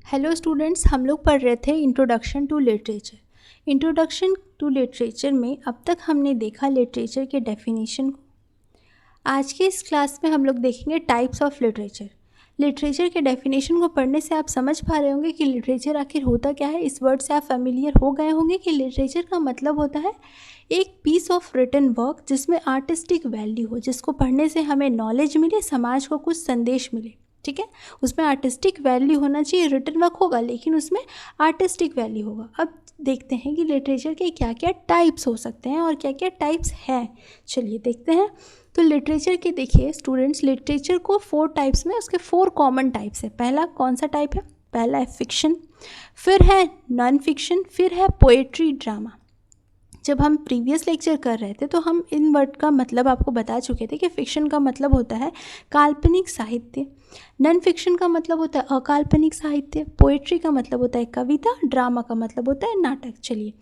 Hello students, हम लोग पढ़ रहे थे introduction to literature. Introduction to literature में अब तक हमने देखा लिटरेचर के डेफिनेशन को। आज के इस क्लास में हम लोग देखेंगे टाइप्स ऑफ लिटरेचर। लिटरेचर के डेफिनेशन को पढ़ने से आप समझ पा रहे होंगे कि लिटरेचर आखिर होता क्या है। इस वर्ड से आप फेमिलियर हो गए होंगे कि लिटरेचर का मतलब होता है एक पीस ऑफ रिटन वर्क जिसमें आर्टिस्टिक वैल्यू हो, जिसको पढ़ने से हमें नॉलेज मिले, समाज को कुछ संदेश मिले। ठीक है, उसमें आर्टिस्टिक वैल्यू होना चाहिए। रिटन वर्क होगा लेकिन उसमें आर्टिस्टिक वैल्यू होगा। अब देखते हैं कि लिटरेचर के क्या क्या टाइप्स हो सकते हैं और क्या क्या टाइप्स हैं। चलिए देखते हैं। तो लिटरेचर के देखिए स्टूडेंट्स, लिटरेचर को 4 टाइप्स में, उसके 4 कॉमन टाइप्स है। पहला कौन सा टाइप है? पहला है फिक्शन, फिर है नॉन फिक्शन, फिर है पोएट्री, ड्रामा। जब हम प्रीवियस लेक्चर कर रहे थे तो हम इन वर्ड का मतलब आपको बता चुके थे कि फिक्शन का मतलब होता है काल्पनिक साहित्य, नॉन फिक्शन का मतलब होता है अकाल्पनिक साहित्य, पोएट्री का मतलब होता है कविता, ड्रामा का मतलब होता है नाटक। चलिए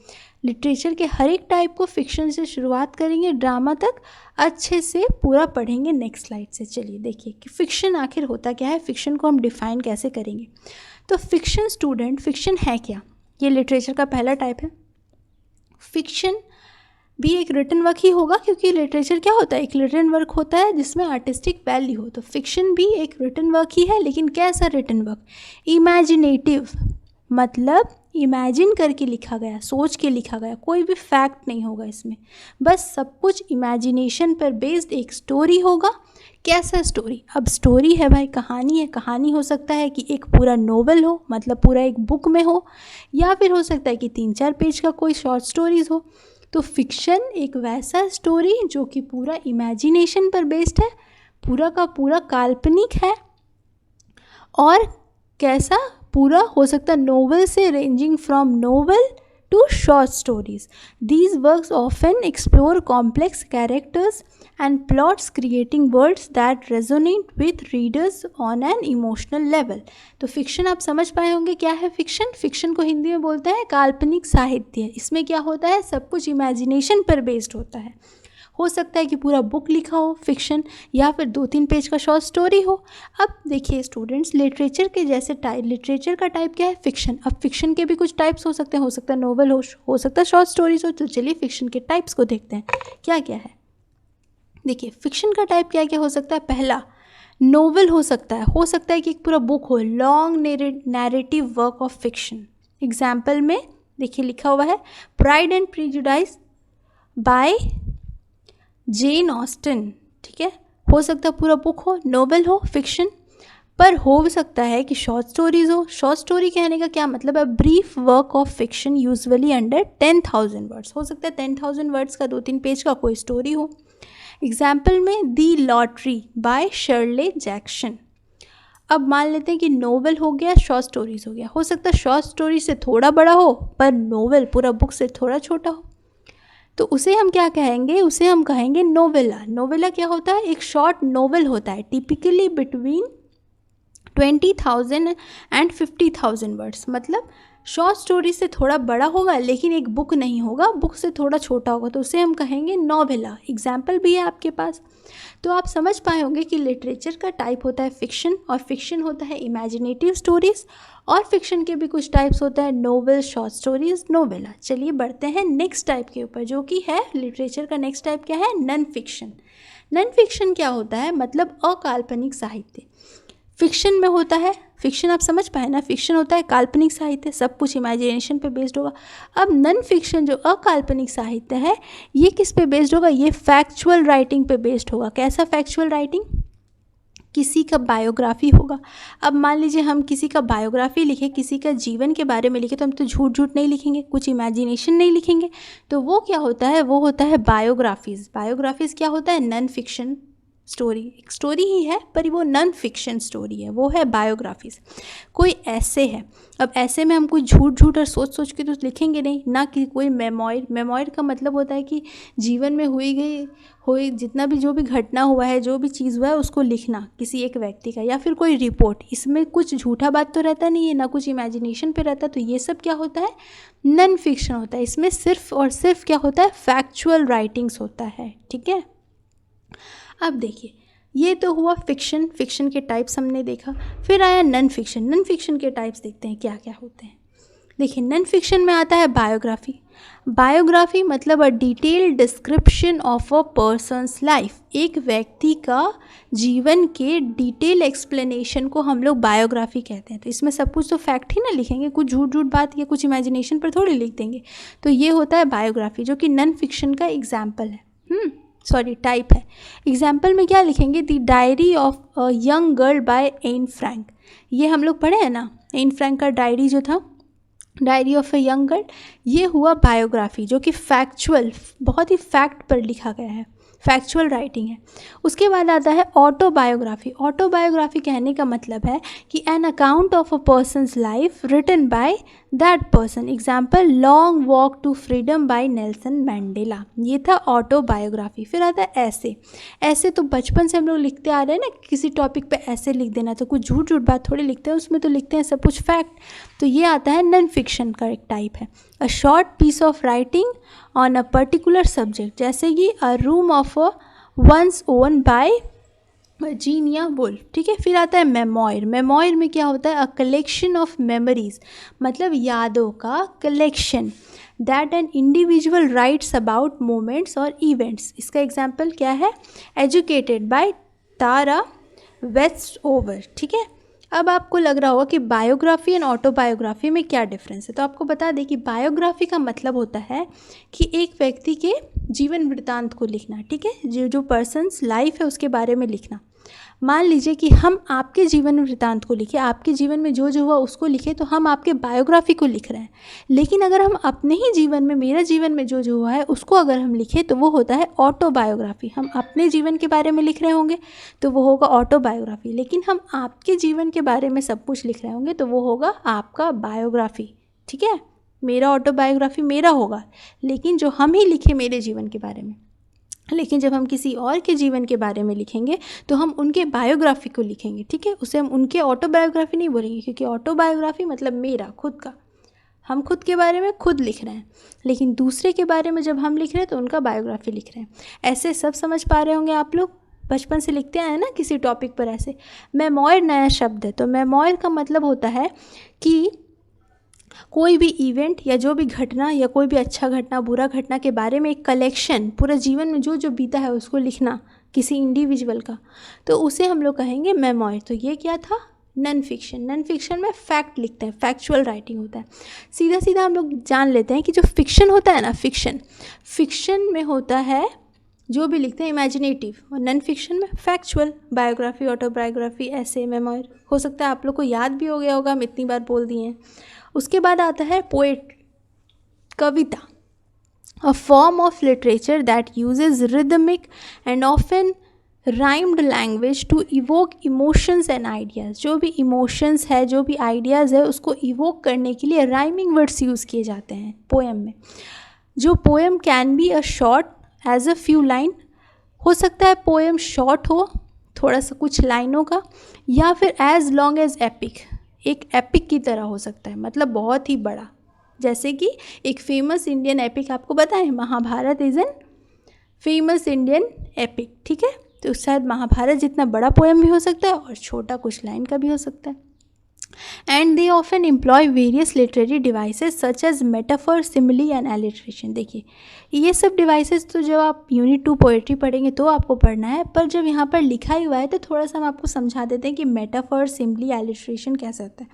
लिटरेचर के हर एक टाइप को फिक्शन से शुरुआत करेंगे, ड्रामा तक अच्छे से पूरा पढ़ेंगे नेक्स्ट स्लाइड से। चलिए देखिए कि फिक्शन आखिर होता क्या है, फिक्शन को हम डिफाइन कैसे करेंगे। तो फिक्शन स्टूडेंट, फिक्शन है क्या? ये लिटरेचर का पहला टाइप है। फिक्शन भी एक रिटन वर्क ही होगा, क्योंकि लिटरेचर क्या होता है, एक रिटन वर्क होता है जिसमें आर्टिस्टिक वैल्यू हो। तो फिक्शन भी एक रिटन वर्क ही है, लेकिन कैसा रिटन वर्क? इमेजिनेटिव, मतलब इमेजिन करके लिखा गया, सोच के लिखा गया, कोई भी फैक्ट नहीं होगा इसमें, बस सब कुछ इमेजिनेशन पर बेस्ड एक स्टोरी होगा। कैसा स्टोरी? अब स्टोरी है भाई, कहानी है। कहानी हो सकता है कि एक पूरा नोवेल हो, मतलब पूरा एक बुक में हो, या फिर हो सकता है कि 3-4 पेज का कोई शॉर्ट स्टोरीज हो। तो फिक्शन एक वैसा स्टोरी जो कि पूरा इमेजिनेशन पर बेस्ड है, पूरा का पूरा काल्पनिक है। और कैसा? पूरा हो सकता है नोवेल से, ranging from novel to short stories. These works often explore complex characters and plots, creating worlds that resonate with readers on an emotional level. तो फिक्शन आप समझ पाए होंगे क्या है फिक्शन। फिक्शन को हिंदी में बोलते हैं काल्पनिक साहित्य। इसमें क्या होता है, सब कुछ इमेजिनेशन पर बेस्ड होता है। हो सकता है कि पूरा बुक लिखा हो फिक्शन, या फिर 2-3 पेज का शॉर्ट स्टोरी हो। अब देखिए स्टूडेंट्स, लिटरेचर के जैसे टाइप, लिटरेचर का टाइप क्या है? फिक्शन। अब फिक्शन के भी कुछ टाइप्स हो सकते हैं, हो सकता है नोवेल हो सकता है शॉर्ट स्टोरीज हो। तो चलिए फिक्शन के टाइप्स को देखते हैं क्या क्या है। देखिए फिक्शन का टाइप क्या क्या हो सकता है। पहला नोवेल हो सकता है कि एक पूरा बुक हो, long narrative work of fiction. Example में देखिए लिखा हुआ है Pride and Prejudice by Jane Austen. ठीक है, हो सकता है पूरा बुक हो, नोवेल हो, फिक्शन। पर हो सकता है कि शॉर्ट स्टोरीज हो। शॉर्ट स्टोरी कहने का क्या मतलब है? Brief work of fiction usually under 10,000 words. हो सकता है 10,000 वर्ड्स का 2-3 पेज का कोई स्टोरी हो। एग्जाम्पल में दी लॉटरी बाय शर्ले जैक्सन। अब मान लेते हैं कि नोवेल हो गया, शॉर्ट स्टोरीज हो गया। हो सकता है शॉर्ट स्टोरी से थोड़ा बड़ा हो, पर नोवेल पूरा बुक से थोड़ा छोटा हो। तो उसे हम क्या कहेंगे? उसे हम कहेंगे नोवेला। नोवेला क्या होता है? एक शॉर्ट नोवेल होता है, टिपिकली बिटवीन 20,000 एंड 50,000 वर्ड्स। मतलब शॉर्ट स्टोरी से थोड़ा बड़ा होगा लेकिन एक बुक नहीं होगा, बुक से थोड़ा छोटा होगा, तो उसे हम कहेंगे नोवेला। एग्जाम्पल भी है आपके पास। तो आप समझ पाए होंगे कि लिटरेचर का टाइप होता है फिक्शन, और फिक्शन होता है इमेजिनेटिव स्टोरीज, और फिक्शन के भी कुछ टाइप्स होता है नोवेल, शॉर्ट स्टोरीज, नोवेला। चलिए बढ़ते हैं नेक्स्ट टाइप के ऊपर, जो कि है लिटरेचर का नेक्स्ट टाइप क्या है? Non fiction. नॉन फिक्शन क्या होता है? मतलब अकाल्पनिक साहित्य। फिक्शन में होता है, फिक्शन आप समझ पाए ना, फिक्शन होता है काल्पनिक साहित्य, सब कुछ इमेजिनेशन पे बेस्ड होगा। अब नॉन फिक्शन जो अकाल्पनिक साहित्य है, ये किस पे बेस्ड होगा? ये फैक्चुअल राइटिंग पे बेस्ड होगा। कैसा फैक्चुअल राइटिंग? किसी का बायोग्राफी होगा। अब मान लीजिए हम किसी का बायोग्राफी लिखें, किसी का जीवन के बारे में लिखें, तो हम तो झूठ नहीं लिखेंगे, कुछ इमेजिनेशन नहीं लिखेंगे। तो वो क्या होता है? वो होता है बायोग्राफीज़। बायोग्राफीज़ क्या होता है? Non fiction story. एक स्टोरी ही है पर वो नॉन फिक्शन स्टोरी है, वो है बायोग्राफीज़। कोई ऐसे है, अब ऐसे में हम कोई झूठ और सोच के तो लिखेंगे नहीं ना। कि कोई मेमोइर का मतलब होता है कि जीवन में हुई जितना भी, जो भी घटना हुआ है, जो भी चीज़ हुआ है, उसको लिखना किसी एक व्यक्ति का, या फिर कोई रिपोर्ट। इसमें कुछ झूठा बात तो रहता नहीं है, ना कुछ इमेजिनेशन पे रहता। तो ये सब क्या होता है? नॉन फिक्शन होता है। इसमें सिर्फ और सिर्फ क्या होता है? फैक्चुअल राइटिंग्स होता है। ठीक है, अब देखिए ये तो हुआ फिक्शन, फिक्शन के टाइप्स हमने देखा। फिर आया नॉन फिक्शन, नॉन फिक्शन के टाइप्स देखते हैं क्या क्या होते हैं। देखिए नॉन फिक्शन में आता है बायोग्राफी। बायोग्राफी मतलब a detailed description of a persons life, एक व्यक्ति का जीवन के डिटेल एक्सप्लेनेशन को हम लोग बायोग्राफी कहते हैं। तो इसमें सब कुछ तो फैक्ट ही ना लिखेंगे, कुछ झूठ झूठ बात या कुछ इमेजिनेशन पर थोड़ी लिख देंगे। तो ये होता है बायोग्राफी, जो कि नॉन फिक्शन का एग्जाम्पल है, टाइप है। एग्जाम्पल में क्या लिखेंगे, the diary of a young girl by Anne Frank. ये हम लोग पढ़े हैं ना, एन फ्रैंक का डायरी जो था, diary of a young girl, ये हुआ बायोग्राफी, जो कि फैक्चुअल, बहुत ही फैक्ट पर लिखा गया है, फैक्चुअल राइटिंग है। उसके बाद आता है ऑटोबायोग्राफी। ऑटोबायोग्राफी कहने का मतलब है कि an account of a person's life written by that person. Example, long walk to freedom by Nelson Mandela. ये था ऑटोबायोग्राफी। फिर आता है ऐसे। ऐसे तो बचपन से हम लोग लिखते आ रहे हैं ना, किसी टॉपिक पे ऐसे लिख देना, तो कुछ झूठ झूठ बात थोड़ी लिखते हैं, उसमें तो लिखते हैं सब कुछ फैक्ट। तो ये आता है नॉन फिक्शन का एक टाइप है। A short piece of writing on a particular subject, जैसे कि a room of a one's own by Virginia Woolf. ठीक है। फिर आता है मेमोयर। मेमोयर में क्या होता है, अ कलेक्शन ऑफ मेमोरीज, मतलब यादों का collection, that an individual writes about moments और इवेंट्स। इसका एग्जाम्पल क्या है, एजुकेटेड बाय तारा वेस्टओवर। ठीक है। अब आपको लग रहा होगा कि बायोग्राफी एंड ऑटोबायोग्राफी में क्या डिफरेंस है। तो आपको बता दें कि बायोग्राफी का मतलब होता है कि एक व्यक्ति के जीवन वृत्तांत को लिखना। ठीक है। जो पर्सन्स लाइफ है उसके बारे में लिखना। मान लीजिए कि हम आपके जीवन वृत्तांत को लिखे, आपके जीवन में जो जो हुआ उसको लिखे, तो हम आपके बायोग्राफी को लिख रहे हैं। लेकिन अगर हम अपने ही जीवन में, मेरे जीवन में जो जो हुआ है उसको अगर हम लिखें, तो वो होता है ऑटोबायोग्राफी। हम अपने जीवन के बारे में लिख रहे होंगे तो वो होगा ऑटोबायोग्राफी। लेकिन हम आपके जीवन के बारे में सब कुछ लिख रहे होंगे तो वो होगा आपका बायोग्राफी। ठीक है। मेरा ऑटोबायोग्राफी मेरा होगा, लेकिन जो हम ही लिखे मेरे जीवन के बारे में। लेकिन जब हम किसी और के जीवन के बारे में लिखेंगे तो हम उनके बायोग्राफी को लिखेंगे। ठीक है। उसे हम उनके ऑटोबायोग्राफी नहीं बोलेंगे, क्योंकि ऑटोबायोग्राफी मतलब मेरा खुद का, हम खुद के बारे में खुद लिख रहे हैं। लेकिन दूसरे के बारे में जब हम लिख रहे हैं तो उनका बायोग्राफी लिख रहे हैं। ऐसे सब समझ पा रहे होंगे आप लोग, बचपन से लिखते आए ना किसी टॉपिक पर ऐसे। मेमोयर नया शब्द है। तो मेमोयर का मतलब होता है कि कोई भी इवेंट या जो भी घटना या कोई भी अच्छा घटना, बुरा घटना के बारे में एक कलेक्शन, पूरा जीवन में जो जो बीता है उसको लिखना किसी इंडिविजुअल का, तो उसे हम लोग कहेंगे मेमोयर। तो ये क्या था, नॉन फिक्शन। नॉन फिक्शन में फैक्ट लिखते हैं, फैक्चुअल राइटिंग होता है। सीधा सीधा हम लोग जान लेते हैं कि जो फिक्शन होता है ना, फिक्शन में होता है जो भी लिखते हैं इमेजिनेटिव, और नॉन फिक्शन में फैक्चुअल, बायोग्राफी, ऑटोबायोग्राफी, ऐसे, मेमोयर। हो सकता है आप लोग को याद भी हो गया होगा, हम इतनी बार बोल दिए हैं। उसके बाद आता है पोएट, कविता, a form of literature that uses rhythmic and often rhymed language to evoke emotions and ideas. जो भी इमोशंस है, जो भी आइडियाज़ है, उसको इवोक करने के लिए राइमिंग वर्ड्स यूज़ किए जाते हैं पोएम में। जो poem can be a short as a few line, हो सकता है पोएम शॉर्ट हो, थोड़ा सा कुछ लाइनों का, या फिर एज लॉन्ग एज एपिक, एक एपिक की तरह हो सकता है, मतलब बहुत ही बड़ा। जैसे कि एक फेमस इंडियन एपिक आपको बताएं, Mahabharata is an famous Indian epic. ठीक है। तो शायद महाभारत जितना बड़ा पोएम भी हो सकता है और छोटा कुछ लाइन का भी हो सकता है। And they often employ various literary devices such as metaphor, simile and alliteration. देखिए ये सब डिवाइसेस तो जब आप यूनिट 2 पोएट्री पढ़ेंगे तो आपको पढ़ना है, पर जब यहाँ पर लिखा ही हुआ है तो थोड़ा सा हम आपको समझा देते हैं कि मेटाफर, सिमिली, एलिट्रेशन कैसे होता है।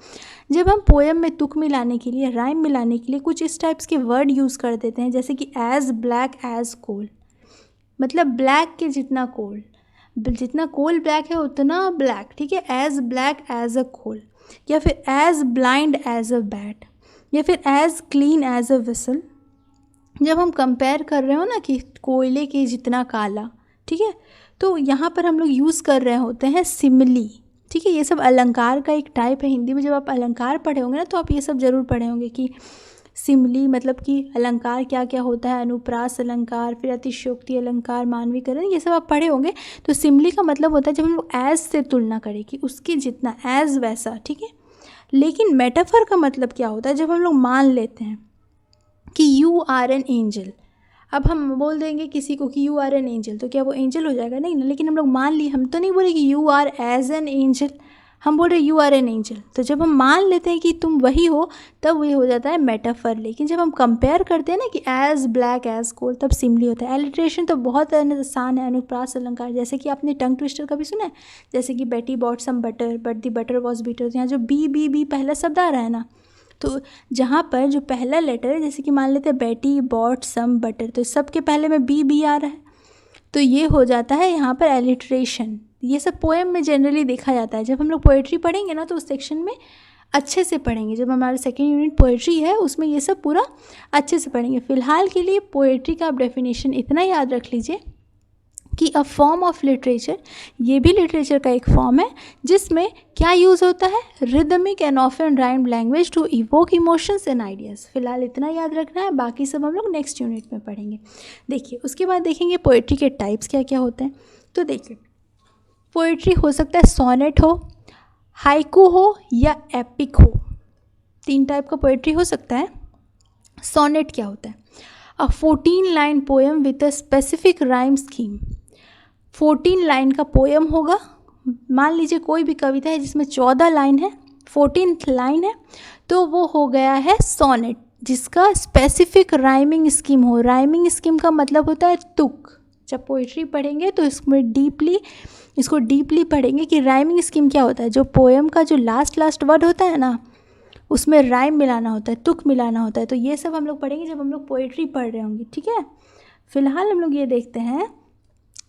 जब हम पोएम में तुक मिलाने के लिए, राइम मिलाने के लिए कुछ इस टाइप्स के वर्ड यूज़ कर देते हैं, जैसे कि एज ब्लैक एज कोल, मतलब ब्लैक के जितना कोल, जितना कोल ब्लैक है उतना ब्लैक। ठीक है। As black as a coal, या फिर as blind as a bat, या फिर as clean as a whistle. जब हम कंपेयर कर रहे हो ना कि कोयले के जितना काला, ठीक है, तो यहाँ पर हम लोग यूज़ कर रहे होते हैं सिमिली। ठीक है। ये सब अलंकार का एक टाइप है। हिंदी में जब आप अलंकार पढ़े होंगे ना तो आप ये सब ज़रूर पढ़े होंगे कि सिमिली मतलब कि अलंकार क्या क्या होता है, अनुप्रास अलंकार, फिर अतिशयोक्ति अलंकार, मानवीकरण, ये सब आप पढ़े होंगे। तो सिमिली का मतलब होता है जब हम लोग एज से तुलना करें कि उसके जितना, एज वैसा। ठीक है। लेकिन मेटाफर का मतलब क्या होता है, जब हम लोग मान लेते हैं कि यू आर एन एंजल, अब हम बोल देंगे किसी को कि यू आर एन एंजल, तो क्या वो एंजल हो जाएगा? नहीं ना। लेकिन हम लोग मान ली, हम तो नहीं बोले कि you are as an angel, हम बोल रहे यू आर एन एंजल। तो जब हम मान लेते हैं कि तुम वही हो, तब ये हो जाता है मेटाफर। लेकिन जब हम कंपेयर करते हैं ना कि एज ब्लैक एज कोल, तब सिमली होता है। एलिट्रेशन तो बहुत आसान है, अनुप्रास अलंकार। जैसे कि आपने टंग ट्विस्टर का भी सुना है, जैसे कि Betty bought some butter but the butter was bitter. यहाँ जो बी पहला शब्द आ रहा है ना, तो जहाँ पर जो पहला लेटर है, जैसे कि मान लेते हैं बेटी बॉट सम बटर, तो सबके पहले में बी आ रहा है, तो ये हो जाता है यहाँ पर एलिट्रेशन। ये सब पोएम में जनरली देखा जाता है। जब हम लोग पोएट्री पढ़ेंगे ना, तो उस सेक्शन में अच्छे से पढ़ेंगे। जब हमारा सेकेंड यूनिट पोएट्री है, उसमें ये सब पूरा अच्छे से पढ़ेंगे। फिलहाल के लिए पोएट्री का आप डेफिनेशन इतना याद रख लीजिए कि अ फॉर्म ऑफ लिटरेचर, ये भी लिटरेचर का एक फॉर्म है, जिसमें क्या यूज़ होता है? Rhythmic and often rhymed language to evoke emotions and ideas. फिलहाल इतना याद रखना है, बाकी सब हम लोग नेक्स्ट यूनिट में पढ़ेंगे। देखिए, उसके बाद देखेंगे पोएट्री के टाइप्स क्या क्या होते हैं। तो देखिए, पोएट्री हो सकता है सोनेट हो, हाइकू हो या एपिक हो। 3 टाइप का पोएट्री हो सकता है। सोनेट क्या होता है? अ 14 line poem with a specific rhyme scheme. 14 line का पोएम होगा। मान लीजिए कोई भी कविता है जिसमें 14 लाइन है, 14th लाइन है, तो वो हो गया है सोनेट, जिसका स्पेसिफिक राइमिंग स्कीम हो। राइमिंग स्कीम का मतलब होता है तुक। जब पोइट्री पढ़ेंगे तो इसको डीपली पढ़ेंगे कि राइमिंग स्कीम क्या होता है। जो पोएम का जो लास्ट वर्ड होता है ना, उसमें राइम मिलाना होता है, तुक मिलाना होता है। तो ये सब हम लोग पढ़ेंगे जब हम लोग पोइट्री पढ़ रहे होंगे, ठीक है। फिलहाल हम लोग ये देखते हैं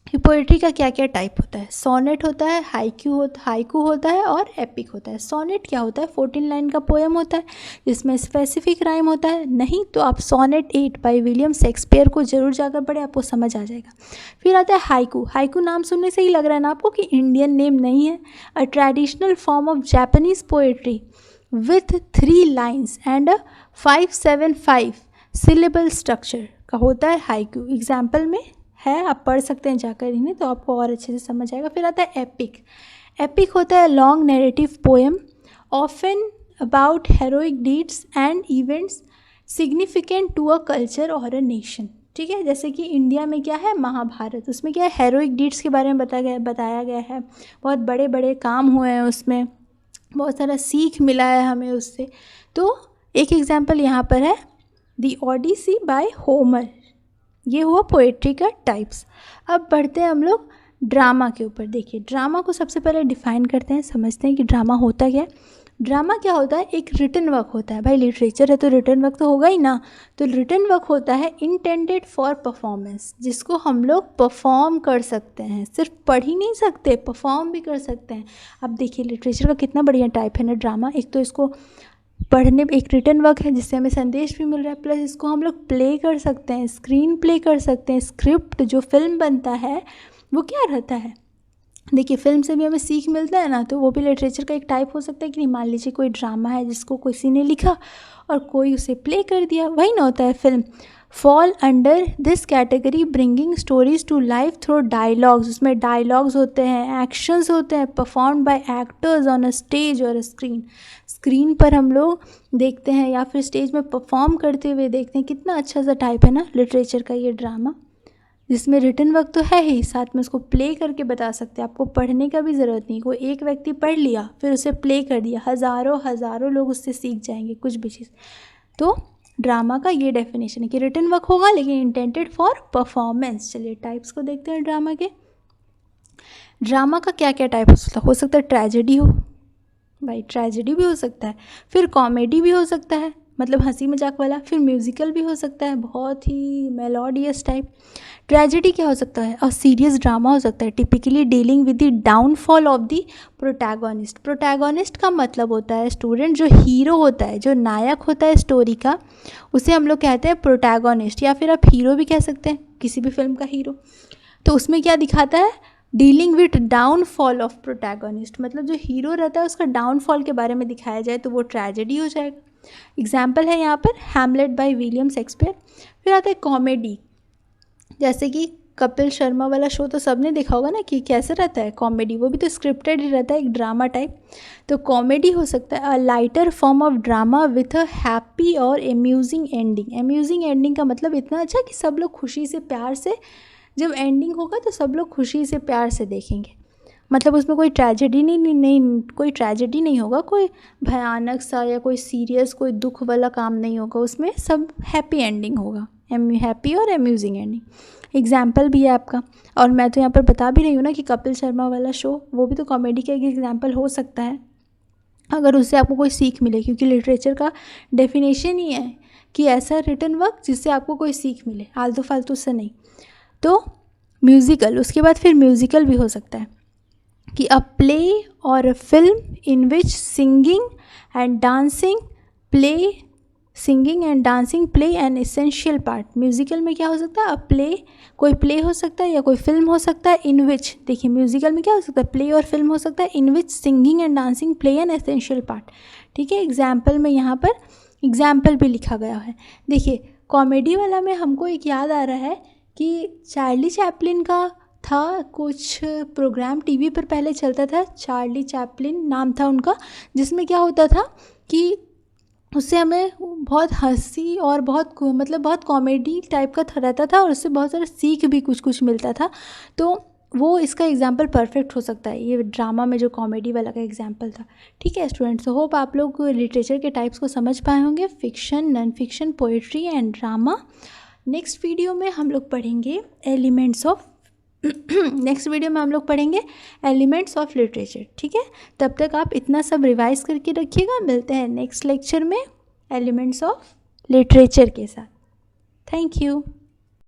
कि पोइट्री का क्या क्या टाइप होता है। सोनेट होता है, हाइकू होता है और एपिक होता है। सोनेट क्या होता है? 14 लाइन का पोएम होता है जिसमें स्पेसिफिक राइम होता है। नहीं तो आप सोनेट 8 बाय विलियम शेक्सपियर को जरूर जाकर पढ़े, आपको समझ आ जाएगा। फिर आता है हाइकू। हाइकू नाम सुनने से ही लग रहा है ना आपको कि इंडियन नेम नहीं है। A traditional form of Japanese poetry with 3 lines and 575 syllable structure का होता है हाइकू। एग्जाम्पल में है, आप पढ़ सकते हैं जाकर इन्हें, तो आपको और अच्छे से समझ आएगा। फिर आता है एपिक। एपिक होता है long narrative poem often about heroic deeds and events significant to a culture or a nation. ठीक है, जैसे कि इंडिया में क्या है, महाभारत, उसमें क्या है, हेरोइक डीड्स के बारे में बताया गया है। बहुत बड़े बड़े काम हुए हैं उसमें, बहुत सारा सीख मिला है हमें उससे। तो एक एग्जाम्पल यहाँ पर है द ओडिसी बाय होमर। ये हुआ पोएट्री का टाइप्स। अब बढ़ते हैं हम लोग ड्रामा के ऊपर। देखिए, ड्रामा को सबसे पहले डिफाइन करते हैं, समझते हैं कि ड्रामा होता क्या है। ड्रामा क्या होता है? एक रिटन वर्क होता है। भाई लिटरेचर है तो रिटन वर्क तो होगा ही ना। तो रिटन वर्क होता है इंटेंडेड फॉर परफॉर्मेंस, जिसको हम लोग परफॉर्म कर सकते हैं। सिर्फ पढ़ ही नहीं सकते, परफॉर्म भी कर सकते हैं। अब देखिए लिटरेचर का कितना बढ़िया टाइप है ना ड्रामा। एक तो इसको पढ़ने, एक रिटन वर्क है जिससे हमें संदेश भी मिल रहा है, प्लस इसको हम लोग प्ले कर सकते हैं, स्क्रीन प्ले कर सकते हैं। स्क्रिप्ट जो फिल्म बनता है वो क्या रहता है? देखिए, फिल्म से भी हमें सीख मिलता है ना, तो वो भी लिटरेचर का एक टाइप हो सकता है कि नहीं। मान लीजिए कोई ड्रामा है जिसको किसी ने लिखा और कोई उसे प्ले कर दिया, वही ना होता है film. Fall under this category bringing stories to life through dialogues. उसमें डायलॉग्स होते हैं, एक्शंस होते हैं, perform by actors on a stage or a screen पर हम लोग देखते हैं या फिर स्टेज में परफॉर्म करते हुए देखते हैं। कितना अच्छा सा टाइप है ना लिटरेचर का ये ड्रामा, जिसमें रिटन वर्क तो है ही, साथ में उसको प्ले करके बता सकते हैं। आपको पढ़ने का भी ज़रूरत नहीं, कोई एक व्यक्ति पढ़ लिया फिर उसे प्ले कर दिया, हज़ारों लोग उससे सीख जाएंगे कुछ भी चीज़। तो ड्रामा का ये डेफिनेशन है कि रिटन वर्क होगा लेकिन इंटेंडेड फॉर परफॉर्मेंस। चलिए टाइप्स को देखते हैं ड्रामा के। ड्रामा का क्या क्या टाइप हो सकता है? ट्रेजेडी हो, भाई ट्रेजेडी भी हो सकता है। फिर कॉमेडी भी हो सकता है, मतलब हंसी मजाक वाला। फिर म्यूजिकल भी हो सकता है, बहुत ही मेलोडियस टाइप। ट्रेजेडी क्या हो सकता है? और सीरियस ड्रामा हो सकता है, typically dealing with the downfall of the protagonist. Protagonist का मतलब होता है स्टूडेंट, जो हीरो होता है, जो नायक होता है स्टोरी का, उसे हम लोग कहते हैं प्रोटैगोनिस्ट, या फिर आप हीरो भी कह सकते हैं, किसी भी फिल्म का हीरो। तो उसमें क्या दिखाता है? Dealing with downfall of protagonist, मतलब जो हीरो रहता है उसका डाउनफॉल के बारे में दिखाया जाए तो वो ट्रेजेडी हो जाएगा। एग्जाम्पल है यहाँ पर हैमलेट बाय विलियम शेक्सपियर। फिर आता है कॉमेडी, जैसे कि कपिल शर्मा वाला शो तो सबने देखा होगा ना कि कैसे रहता है कॉमेडी, वो भी तो स्क्रिप्टेड ही रहता है, एक ड्रामा टाइप। तो कॉमेडी हो सकता है a lighter form of drama with a happy और एम्यूजिंग एंडिंग। एम्यूजिंग एंडिंग का मतलब इतना अच्छा कि सब लोग खुशी से प्यार से, जब एंडिंग होगा तो सब लोग खुशी से प्यार से देखेंगे। मतलब उसमें कोई ट्रेजेडी नहीं कोई ट्रेजेडी नहीं होगा, कोई भयानक सा या कोई सीरियस कोई दुख वाला काम नहीं होगा, उसमें सब हैप्पी एंडिंग होगा, हैप्पी और अम्यूजिंग एंडिंग। एग्जाम्पल भी है आपका, और मैं तो यहाँ पर बता भी रही हूँ ना कि कपिल शर्मा वाला शो वो भी तो कॉमेडी का एक एग्जाम्पल हो सकता है, अगर उससे आपको कोई सीख मिले, क्योंकि लिटरेचर का डेफिनेशन ही है कि ऐसा रिटन वर्क जिससे आपको कोई सीख मिले, आलतू फालतू से नहीं। तो म्यूज़िकल, उसके बाद फिर म्यूज़िकल भी हो सकता है कि अ प्ले और a film in which singing and dancing play an essential part. Musical में क्या हो सकता है, अ प्ले, कोई प्ले हो सकता है या कोई फिल्म हो सकता है, इन विच, देखिए म्यूज़िकल में क्या हो सकता है, प्ले और फिल्म हो सकता है, in which singing and dancing play an essential part. ठीक है, एग्जाम्पल में यहाँ पर एग्जाम्पल भी लिखा गया है। देखिए कॉमेडी वाला में हमको एक याद आ रहा है कि चार्ली चैपलिन का था कुछ प्रोग्राम टीवी पर पहले चलता था, चार्ली चैपलिन नाम था उनका, जिसमें क्या होता था कि उससे हमें बहुत हंसी और बहुत कॉमेडी टाइप का रहता था, और उससे बहुत सारा सीख भी कुछ मिलता था। तो वो इसका एग्जाम्पल परफेक्ट हो सकता है, ये ड्रामा में जो कॉमेडी वाला का एग्जाम्पल था। ठीक है स्टूडेंट्स, होप आप लोग लिटरेचर के टाइप्स को समझ पाए होंगे, fiction, non fiction, poetry and drama. Next video में हम लोग पढ़ेंगे एलिमेंट्स ऑफ लिटरेचर। ठीक है, तब तक आप इतना सब रिवाइज करके रखिएगा। मिलते हैं नेक्स्ट लेक्चर में एलिमेंट्स ऑफ लिटरेचर के साथ। Thank you.